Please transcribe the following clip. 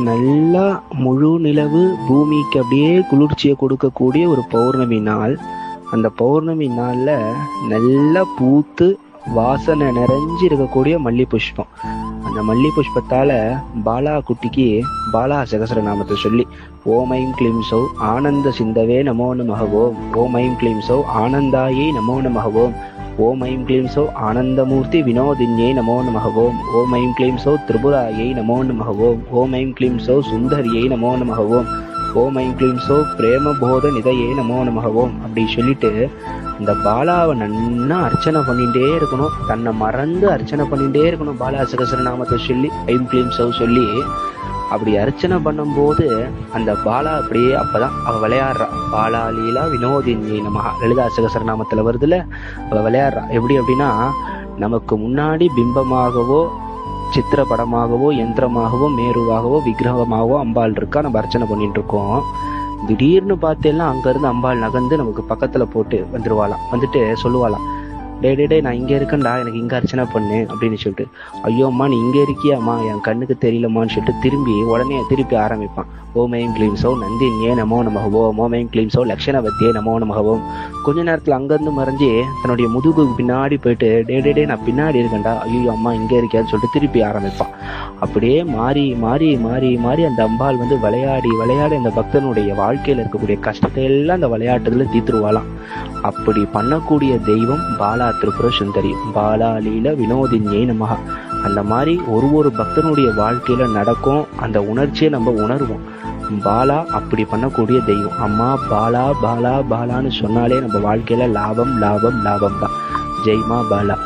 நல்லா முழு நிலவு பூமிக்கு அப்படியே குளிர்ச்சியை கொடுக்கக்கூடிய ஒரு பௌர்ணமி நாள். அந்த பௌர்ணமி நாள்ல நல்லா பூத்து வாசனை நிறைஞ்சு இருக்கக்கூடிய மல்லி புஷ்பம். அந்த மல்லி புஷ்பத்தால பாலா குட்டிக்கு பாலா சகசரநாமத்தை சொல்லி ஓம் ஐம் க்ளீம் சௌ ஆனந்த சிந்தவே நமோ நமஹவோம், ஓம் ஐம் க்ளீம் சௌ ஆனந்தாயை நமோ நமஹவோம், ஓம் ஐம் க்ளீம் சௌ ஆனந்தமூர்த்தி வினோதின்யை நமோ நமஹவோம், ஓம் ஐம் க்ளீம் சௌ திரிபுராயை நமோ நமஹவோம், ஓம் ஐம் க்ளீம் சௌ சுந்தரியை நமோ நமஹவோம், ஓம் ஐம் க்ளீம் சௌ பிரேம போத நிதையை நமோ நமஹவோம் அப்படி சொல்லிட்டு இந்த பாலாவை நன்னா அர்ச்சனை பண்ணிகிட்டே இருக்கணும். தன்னை மறந்து அர்ச்சனை பண்ணிகிட்டே இருக்கணும். பாலா சகசரநாமத்தை சொல்லி ஐம் க்ளீம் சௌ சொல்லி அப்படி அர்ச்சனை பண்ணும்போது அந்த பாலா அப்படியே அப்பதான் அவ விளையாடுறா. பாலா லீலா வினோதினி நமஹ லலிதா சகசரநாமத்துல வருதுல, அவ விளையாடுறா. எப்படி அப்படின்னா, நமக்கு முன்னாடி பிம்பமாகவோ சித்திர படமாகவோ யந்திரமாகவோ மேருவாகவோ விக்கிரகமாகவோ அம்பாள் இருக்கா. நம்ம அர்ச்சனை பண்ணிட்டு இருக்கோம். திடீர்னு பார்த்தேன்னா அங்கிருந்து அம்பாள் நகர்ந்து நமக்கு பக்கத்துல போட்டு வந்துருவாளாம். வந்துட்டு சொல்லுவாளாம், டே நான் இங்கே இருக்கேன்டா, எனக்கு இங்கே அர்ச்சனை பண்ணு அப்படின்னு சொல்லிட்டு. ஐயோ அம்மா நீ இங்கே இருக்கியாம்மா, என் கண்ணுக்கு தெரியலம்மான்னு சொல்லிட்டு உடனே திருப்பி ஆரம்பிப்பான். ஓம் ஐம் க்ளீம் சௌ நந்தினியே நமோ நமஹவோம், ஓம் ஐம் க்ளீம் சௌ லக்ஷணவத்தியே நமோ நமஹவோம். கொஞ்ச நேரத்தில் அங்கேருந்து மறைஞ்சி தன்னுடைய முதுகு பின்னாடி போயிட்டு டே நான் பின்னாடி இருக்கேன்டா, ஐயோ அம்மா இங்கே இருக்கியான்னு சொல்லிட்டு திருப்பி ஆரம்பிப்பான். அப்படியே மாறி மாறி மாறி மாறி அந்த அம்பாள் வந்து விளையாடி விளையாடி அந்த பக்தனுடைய வாழ்க்கையில் இருக்கக்கூடிய கஷ்டத்தை எல்லாம் அந்த விளையாட்டுல தீர்த்துருவாளாம். அப்படி பண்ணக்கூடிய தெய்வம் பாலா திரிபுர சுந்தரி, பாலா லீல வினோதின்யை நமஹ. அந்த மாதிரி ஒரு பக்தனுடைய வாழ்க்கையில நடக்கும். அந்த உணர்ச்சியை நம்ம உணர்வோம். பாலா அப்படி பண்ணக்கூடிய தெய்வம். அம்மா பாலா பாலா பாலான்னு சொன்னாலே நம்ம வாழ்க்கையில லாபம் லாபம் லாபம் தான். ஜெய்மா பாலா.